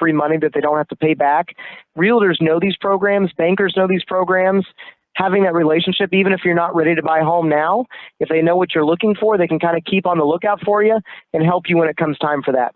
free money that they don't have to pay back. Realtors know these programs. Bankers know these programs. Having that relationship, even if you're not ready to buy a home now, if they know what you're looking for, they can kind of keep on the lookout for you and help you when it comes time for that.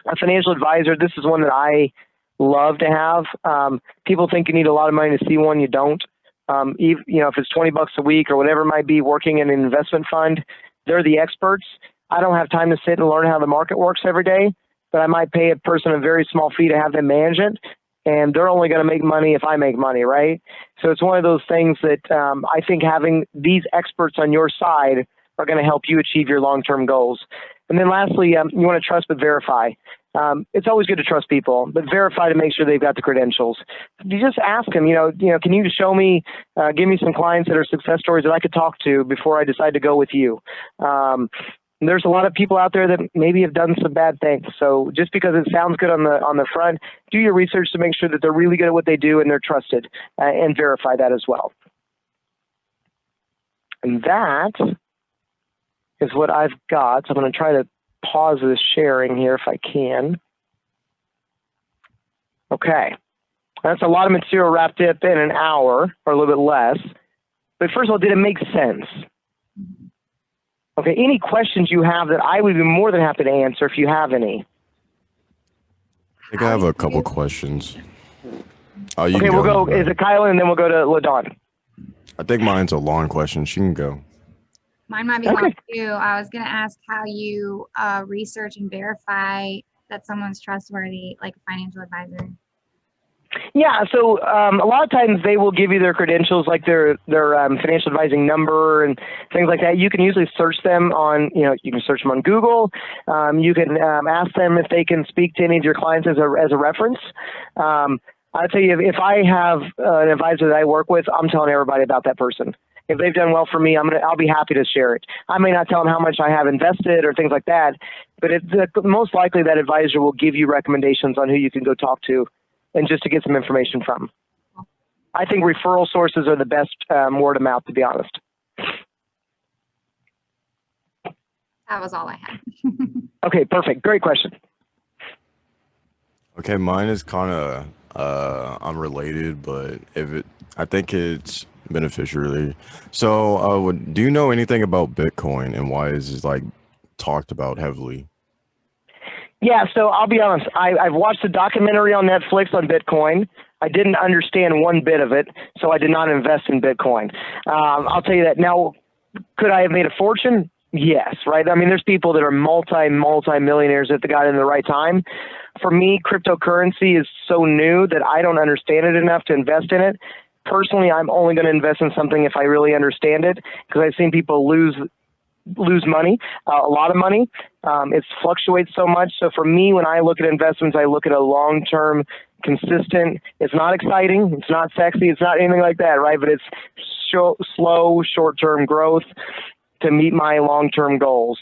A financial advisor, this is one that I love to have. People think you need a lot of money to see one. You don't. If it's $20 a week or whatever it might be, working in an investment fund, they're the experts. I don't have time to sit and learn how the market works every day, but I might pay a person a very small fee to have them manage it. And they're only going to make money if I make money, right? So it's one of those things that I think having these experts on your side are going to help you achieve your long-term goals. And then lastly, you want to trust but verify. It's always good to trust people, but verify to make sure they've got the credentials. You just ask them, can you show me, give me some clients that are success stories that I could talk to before I decide to go with you? There's a lot of people out there that maybe have done some bad things. So just because it sounds good on the front, do your research to make sure that they're really good at what they do and they're trusted, and verify that as well. And that is what I've got. So I'm going to try to pause this sharing here if I can. Okay. That's a lot of material wrapped up in an hour or a little bit less. But first of all, did it make sense? Okay, any questions you have that I would be more than happy to answer if you have any. I think I have a couple questions. Okay, we'll go. Is it Kyla, and then we'll go to LaDawn? I think mine's a long question. She can go. Mine might be long too. I was going to ask how you research and verify that someone's trustworthy, like a financial advisor. Yeah, so a lot of times they will give you their credentials, like their financial advising number and things like that. You can usually search them on, you can search them on Google. You can ask them if they can speak to any of your clients as a reference. I'll tell you, if I have an advisor that I work with, I'm telling everybody about that person. If they've done well for me, I'll be happy to share it. I may not tell them how much I have invested or things like that, but most likely that advisor will give you recommendations on who you can go talk to and just to get some information from. I think referral sources are the best word of mouth, to be honest. That was all I had. Okay, perfect. Great question. Okay, mine is kind of unrelated, but I think it's beneficial, really. So, do you know anything about Bitcoin and why is it talked about heavily? Yeah, so I'll be honest. I've watched a documentary on Netflix on Bitcoin. I didn't understand one bit of it, so I did not invest in Bitcoin. I'll tell you that. Now, could I have made a fortune? Yes, right? I mean, there's people that are multi-millionaires if they got in the right time. For me, cryptocurrency is so new that I don't understand it enough to invest in it. Personally, I'm only going to invest in something if I really understand it, because I've seen people lose money, a lot of money. It fluctuates so much. So for me, when I look at investments, I look at a long-term, consistent. It's not exciting. It's not sexy. It's not anything like that, right? But it's slow, short-term growth to meet my long-term goals.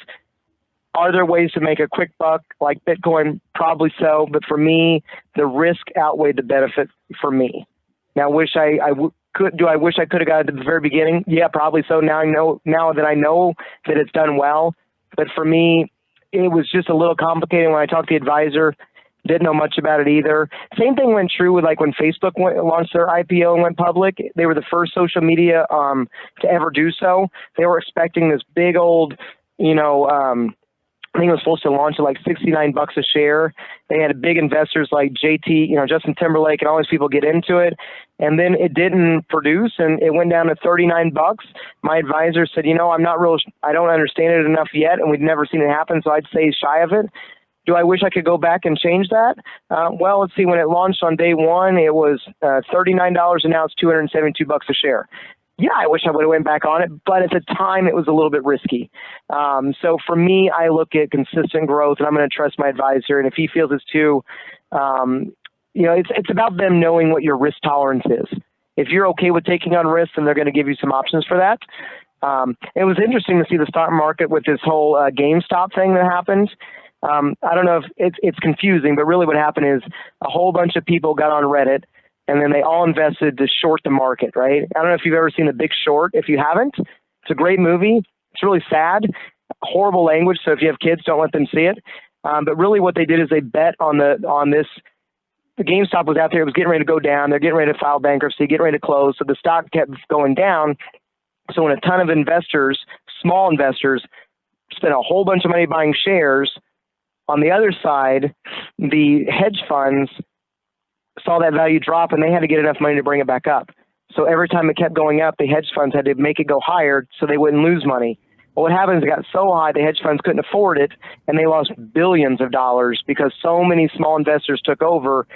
Are there ways to make a quick buck like Bitcoin? Probably so. But for me, the risk outweighed the benefit for me. Now, do I wish I could have got it at the very beginning? Yeah, probably so. Now that I know that it's done well. But for me, it was just a little complicated when I talked to the advisor. Didn't know much about it either. Same thing went true with when Facebook launched their IPO and went public. They were the first social media to ever do so. They were expecting this big old, I think it was supposed to launch at $69 a share. They had big investors like JT, Justin Timberlake, and all these people get into it. And then it didn't produce, and it went down to $39. My advisor said, I don't understand it enough yet, and we've never seen it happen, so I'd say shy of it. Do I wish I could go back and change that? Well, let's see. When it launched on day one, it was $39, and now it's $272 a share. Yeah, I wish I would have went back on it, but at the time it was a little bit risky. So for me, I look at consistent growth, and I'm going to trust my advisor. And if he feels it's too, it's about them knowing what your risk tolerance is. If you're okay with taking on risks, then they're going to give you some options for that. It was interesting to see the stock market with this whole GameStop thing that happened. I don't know if it's confusing, but really what happened is a whole bunch of people got on Reddit, and then they all invested to short the market, right? I don't know if you've ever seen The Big Short. If you haven't, it's a great movie. It's really sad, horrible language, so if you have kids, don't let them see it. But really what they did is they bet on this. The GameStop was out there. It was getting ready to go down. They're getting ready to file bankruptcy, getting ready to close. So the stock kept going down. So when a ton of investors, small investors, spent a whole bunch of money buying shares, on the other side, the hedge funds saw that value drop and they had to get enough money to bring it back up. So every time it kept going up, the hedge funds had to make it go higher so they wouldn't lose money. Well, what happened is it got so high the hedge funds couldn't afford it, and they lost billions of dollars because so many small investors took over.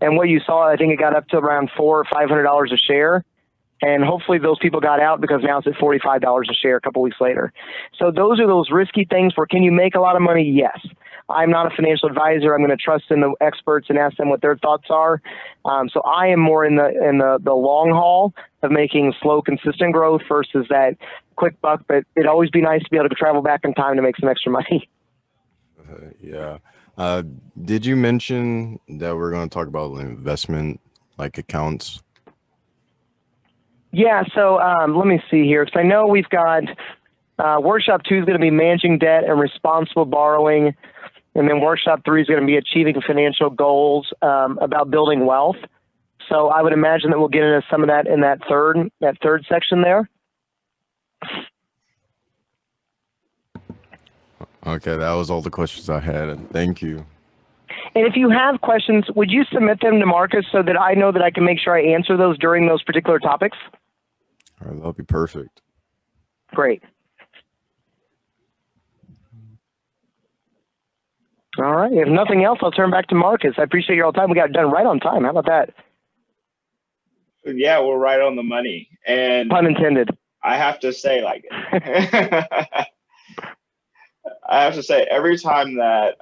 And what you saw, I think it got up to around $400 or $500 a share. And hopefully those people got out because now it's at $45 a share a couple weeks later. So those are those risky things where can you make a lot of money? Yes. I'm not a financial advisor. I'm going to trust in the experts and ask them what their thoughts are. So I am more in the long haul of making slow, consistent growth versus that quick buck. But it'd always be nice to be able to travel back in time to make some extra money. Yeah. Did you mention that we're going to talk about investment like accounts? Yeah. So let me see here, because I know we've got workshop 2 is going to be managing debt and responsible borrowing. And then workshop 3 is going to be achieving financial goals about building wealth. So I would imagine that we'll get into some of that in that third section there. Okay, that was all the questions I had. Thank you. And if you have questions, would you submit them to Marcus so that I know that I can make sure I answer those during those particular topics? All right, that'll be perfect. Great. All right. If nothing else, I'll turn back to Marcus. I appreciate your all time. We got it done right on time. How about that? Yeah, we're right on the money. And Pun intended. I have to say, like, I have to say, every time that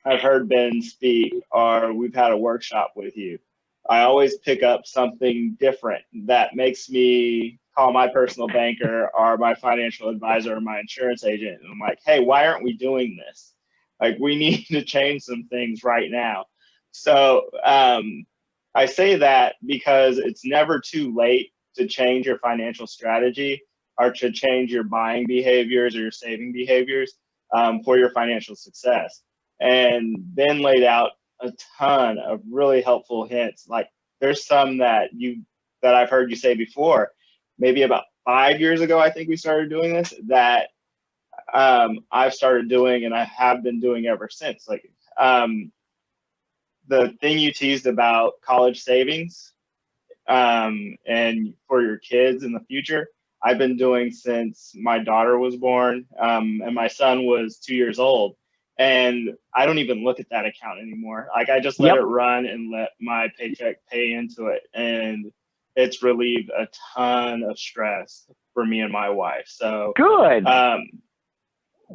I've heard Ben speak or we've had a workshop with you, I always pick up something different that makes me call my personal banker or my financial advisor or my insurance agent. And I'm like, hey, why aren't we doing this? Like, we need to change some things right now. So I say that because it's never too late to change your financial strategy or to change your buying behaviors or your saving behaviors for your financial success. And Ben laid out a ton of really helpful hints. Like, there's some that I've heard you say before, maybe about 5 years ago, I think we started doing this, that I've started doing and I have been doing ever since. Like the thing you teased about college savings and for your kids in the future, I've been doing since my daughter was born and my son was 2 years old. And I don't even look at that account anymore. Like, I just let it run and let my paycheck pay into it. And it's relieved a ton of stress for me and my wife. So good.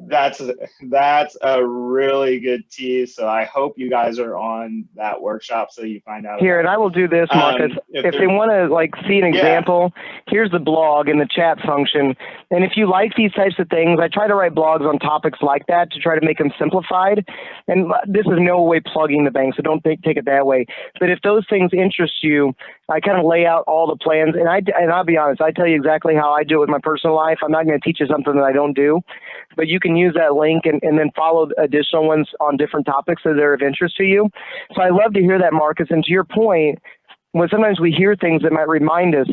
That's a really good tease. So I hope you guys are on that workshop so you find out. Here, and I will do this, Marcus. If they want to like see an example, here's the blog in the chat function. And if you like these types of things, I try to write blogs on topics like that to try to make them simplified. And this is no way plugging the bank, so don't take it that way. But if those things interest you, I kind of lay out all the plans. And I'll be honest, I tell you exactly how I do it with my personal life. I'm not going to teach you something that I don't do. But you can use that link and then follow additional ones on different topics that are of interest to you. So I love to hear that, Marcus. And to your point, when sometimes we hear things that might remind us,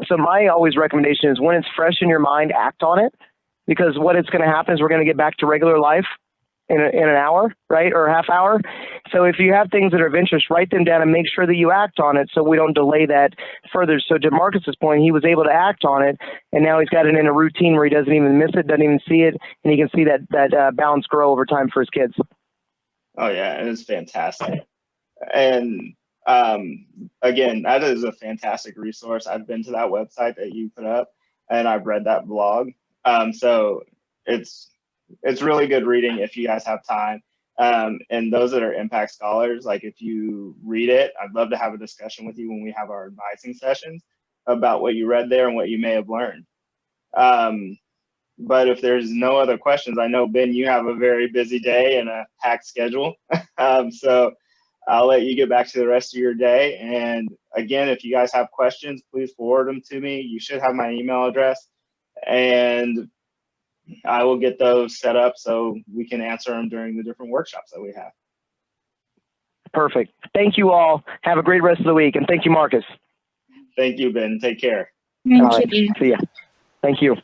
so my always recommendation is when it's fresh in your mind, act on it, because what it's going to happen is we're going to get back to regular life in an hour, right, or a half hour. So if you have things that are of interest, write them down and make sure that you act on it so we don't delay that further. So to Marcus's point, he was able to act on it, and now he's got it in a routine where he doesn't even miss it, doesn't even see it, and he can see that balance grow over time for his kids. Oh, yeah, and it's fantastic. And again, that is a fantastic resource. I've been to that website that you put up, and I've read that blog. So it's really good reading if you guys have time. And those that are impact scholars, like if you read it, I'd love to have a discussion with you when we have our advising sessions about what you read there and what you may have learned. But if there's no other questions, I know, Ben, you have a very busy day and a packed schedule. So I'll let you get back to the rest of your day. And again, if you guys have questions, please forward them to me. You should have my email address. And I will get those set up so we can answer them during the different workshops that we have. Perfect. Thank you all. Have a great rest of the week. And thank you, Marcus. Thank you, Ben. Take care. All right. See ya. Thank you.